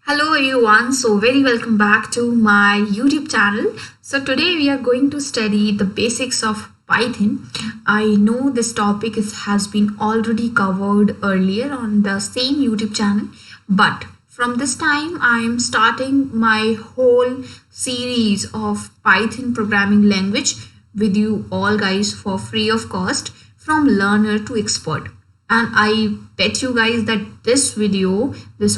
Hello everyone, so very welcome back to my YouTube channel. So today we are going to study the basics of Python. I know this topic has been already covered earlier on the same YouTube channel, but from this time I am starting my whole series of Python programming language with you all guys for free of cost from learner to expert. And I bet you guys that this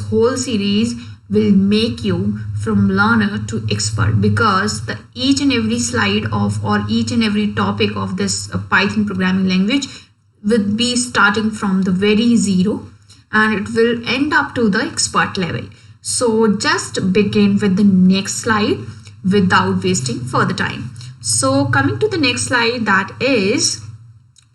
whole series will make you from learner to expert, because the each and every slide of or each and every topic of this Python programming language will be starting from the very zero and it will end up to the expert level. So just begin with the next slide without wasting further time. So coming to the next slide, that is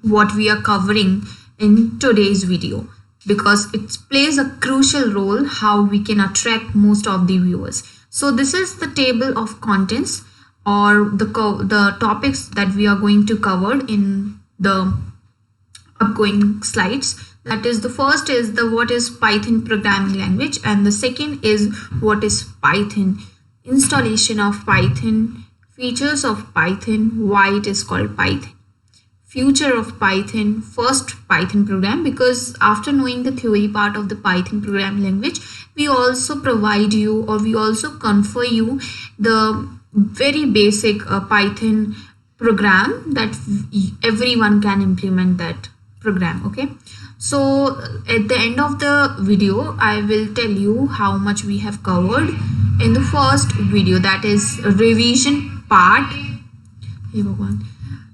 what we are covering in today's video, because it plays a crucial role how we can attract most of the viewers. So this is the table of contents, or the topics that we are going to cover in the upcoming slides. That is, the first is the what is Python programming language, and the second is what is Python, installation of Python, features of Python, why it is called Python, future of Python, first Python program, because after knowing the theory part of the Python programming language, we also provide you, or we also confer you the very basic Python program that everyone can implement that program. Okay, so at the end of the video I will tell you how much we have covered in the first video, that is revision part.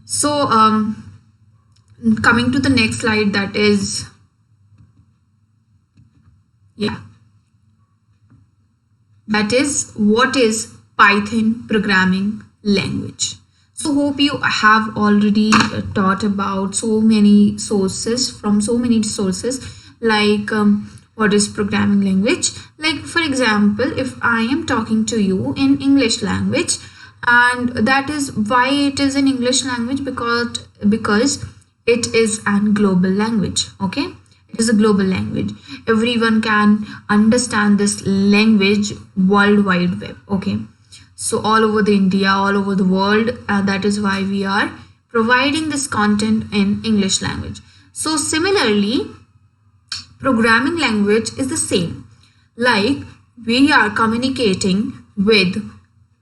So coming to the next slide, that is what is Python programming language. So hope you have already taught about so many sources, like what is programming language. Like for example, if I am talking to you in English language, and that is why it is in English language, because it is a global language. Okay, it is a global language. Everyone can understand this language, world wide web. Okay, so all over the India, all over the world, that is why we are providing this content in English language. So similarly, programming language is the same. Like we are communicating with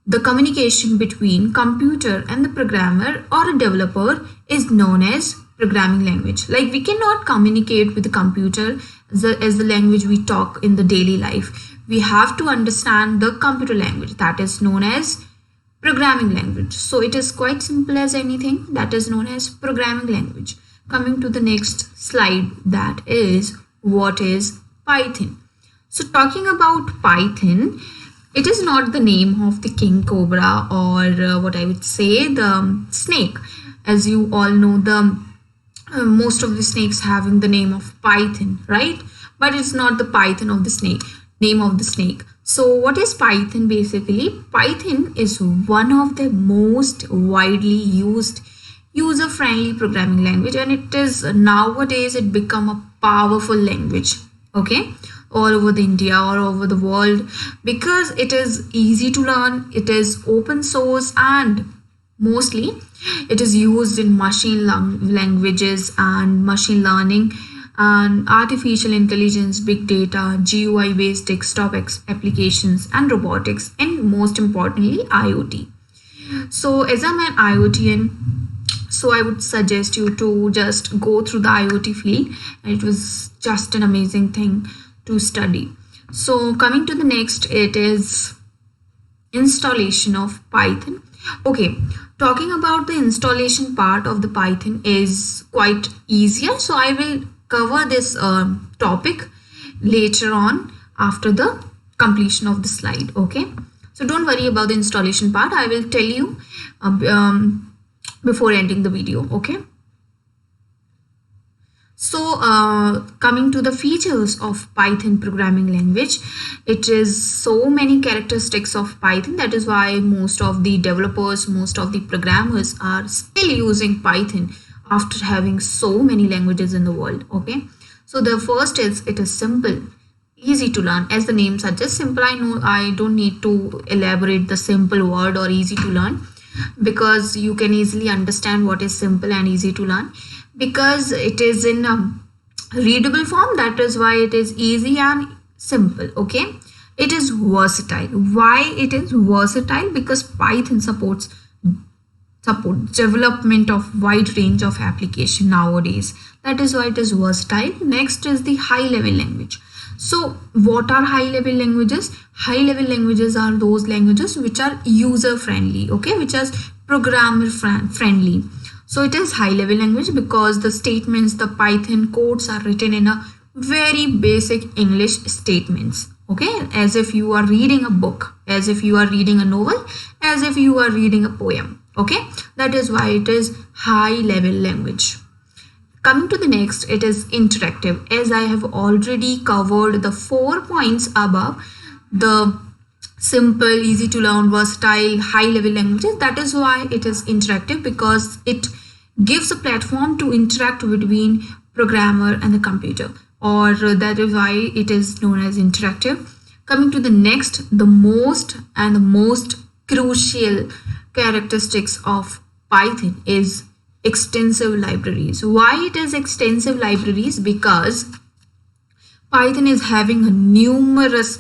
the communication between computer and the programmer or a developer is known as programming language. Like we cannot communicate with the computer as the language we talk in the daily life. We have to understand the computer language, that is known as programming language. So it is quite simple as anything, that is known as programming language. Coming to the next slide, that is what is Python. So talking about Python, it is not the name of the king cobra, or what I would say, the snake. As you all know, the most of the snakes having the name of Python, right? But it's not the Python of the snake, name of the snake. So what is Python? Basically, Python is one of the most widely used user-friendly programming language, and it is nowadays it become a powerful language. Okay, all over the India, all over the world, because it is easy to learn, it is open source, and mostly it is used in machine languages and machine learning and artificial intelligence, big data, GUI based desktop applications, and robotics, and most importantly IoT. So as I'm an IoTian, so I would suggest you to just go through the IoT field, and it was just an amazing thing to study. So coming to the next, it is installation of Python. Okay, talking about the installation part of the Python is quite easier, so I will cover this topic later on after the completion of the slide. Okay, so don't worry about the installation part, I will tell you before ending the video. Okay, so coming to the features of Python programming language, it is so many characteristics of Python. That is why most of the developers, most of the programmers are still using Python after having so many languages in the world. Okay, so the first is it is simple, easy to learn. As the name suggests, simple. I know I don't need to elaborate the simple word or easy to learn, because you can easily understand what is simple and easy to learn, because it is in a readable form. That is why it is easy and simple. Okay, it is versatile. Why it is versatile? Because Python supports development of wide range of application nowadays. That is why it is versatile. Next is the high level language. So what are high level languages? High level languages are those languages which are user friendly, okay, which are programmer friendly. So it is high level language because the statements, the Python codes are written in a very basic English statements, okay, as if you are reading a book, as if you are reading a novel, as if you are reading a poem. Okay, that is why it is high level language. Coming to the next, it is interactive. As I have already covered the 4 points above, the simple, easy to learn, versatile, high level languages, that is why it is interactive, because it gives a platform to interact between programmer and the computer, or that is why it is known as interactive. Coming to the next, the most crucial characteristics of Python is extensive libraries. Why it is extensive libraries? Because Python is having a numerous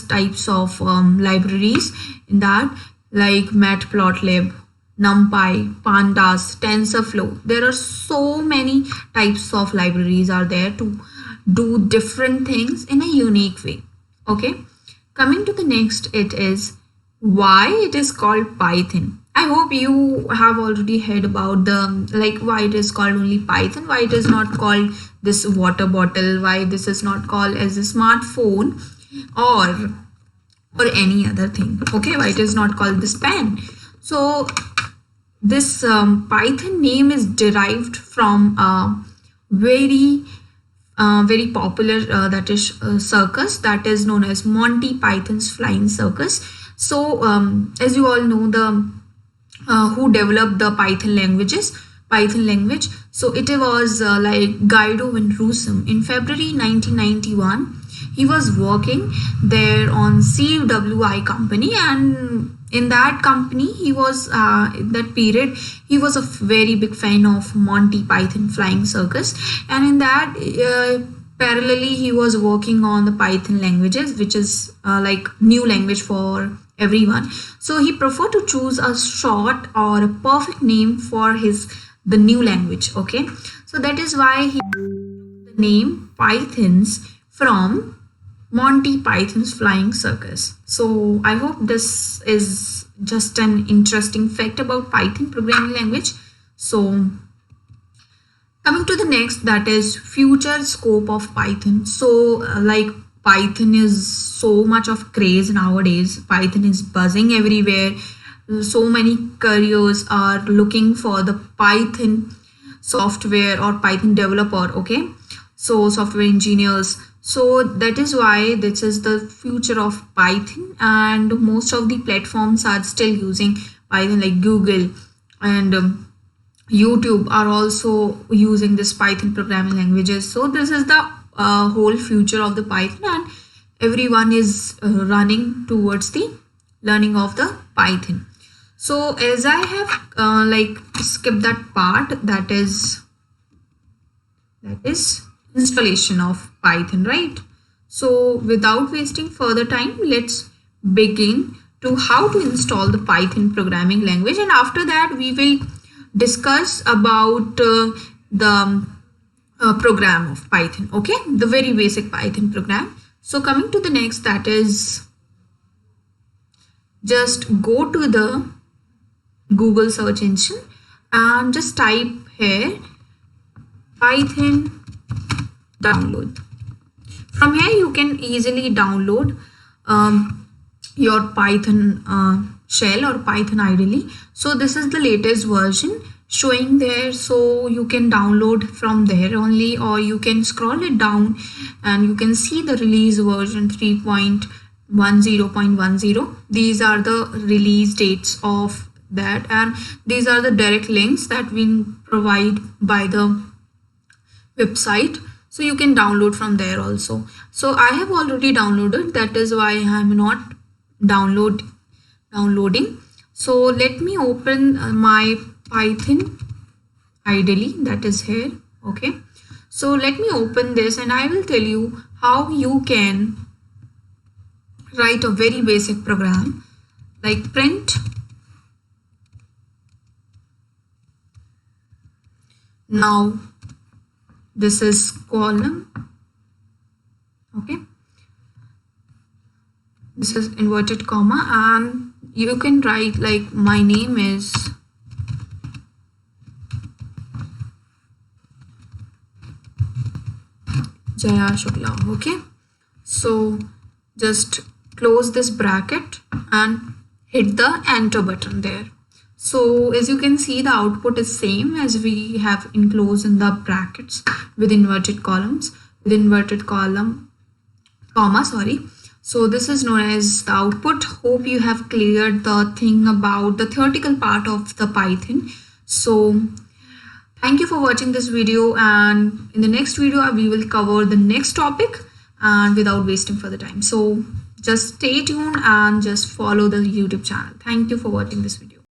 types of libraries in that, like Matplotlib, NumPy, Pandas, TensorFlow. There are so many types of libraries are there to do different things in a unique way. Okay, coming to the next, it is why it is called Python. I hope you have already heard about the why it is called only Python, why it is not called this water bottle, why this is not called as a smartphone or any other thing. Okay, why it is not called this pen. So this Python name is derived from a very popular that is circus that is known as Monty Python's Flying Circus. So as you all know, the who developed the Python language. So it was Guido van Rossum. In February 1991, he was working there on CWI company, and in that company he was in that period he was a very big fan of Monty Python Flying Circus, and in that parallelly he was working on the Python languages, which is new language for everyone. So he preferred to choose a short or a perfect name for the new language. Okay, so that is why he took the name Pythons from Monty Python's Flying Circus. So I hope this is just an interesting fact about Python programming language. So coming to the next, that is future scope of Python. So Python is so much of craze nowadays. Python is buzzing everywhere. So many careers are looking for the Python software or Python developer. Okay, so software engineers. So that is why this is the future of Python, and most of the platforms are still using Python, like Google and YouTube are also using this Python programming languages. So this is the whole future of the Python, and everyone is running towards the learning of the Python. So as I have skipped that part, that is installation of Python, right? So without wasting further time, let's begin to how to install the Python programming language, and after that we will discuss about the program of Python. Okay, the very basic Python program. So coming to the next, that is just go to the Google search engine and just type here Python download. From here you can easily download your Python shell or Python ideally. So this is the latest version showing there, so you can download from there only, or you can scroll it down and you can see the release version 3.10.10. These are the release dates of that, and these are the direct links that we provide by the website. So you can download from there also. So I have already downloaded, that is why I am not downloading. So let me open my Python ideally, that is here. Okay, so let me open this and I will tell you how you can write a very basic program like print now. This is column. Okay, this is inverted comma, and you can write like my name is Jaya Shukla. Okay, so just close this bracket and hit the enter button there. So as you can see, the output is same as we have enclosed in the brackets with inverted columns, with inverted comma, sorry. So this is known as the output. Hope you have cleared the thing about the theoretical part of the Python. So thank you for watching this video, and in the next video we will cover the next topic and without wasting further time. So just stay tuned and just follow the YouTube channel. Thank you for watching this video.